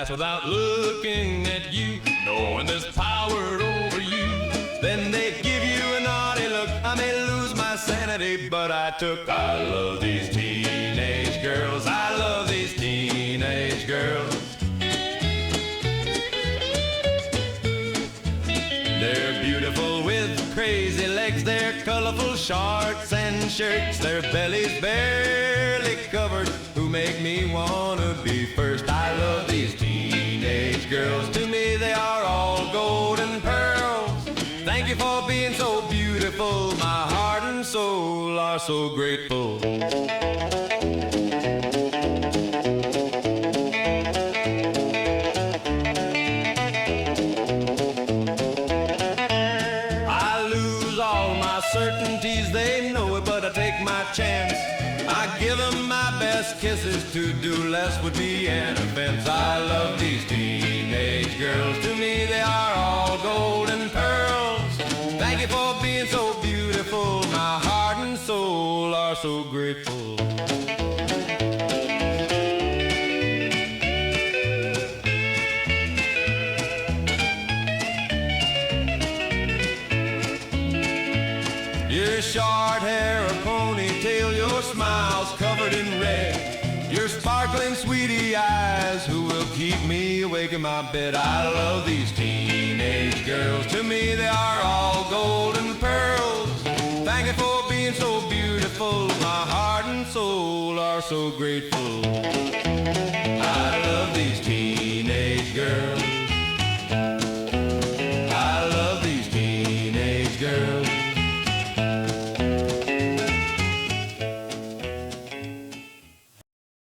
pass without looking at you, knowing there's power over you. Then they give you a naughty look. I may lose my sanity, but I love these teenage girls. I love these teenage girls. They're beautiful with crazy legs, their colorful shorts and shirts, their bellies barely covered, who make me wanna be first. I love these teenage girls. To me they are all gold and pearls. Thank you for being so beautiful. My heart and soul are so grateful. Certainties, they know it, but I take my chance. I give them my best kisses. To do less would be an offense. I love these teenage girls. To me they are all gold and pearls. Thank you for being so beautiful. My heart and soul are so grateful. Your short hair, a ponytail, your smile's covered in red, your sparkling sweetie eyes, who will keep me awake in my bed. I love these teenage girls. To me they are all gold and pearls. Thank you for being so beautiful. My heart and soul are so grateful. I love these teenage girls.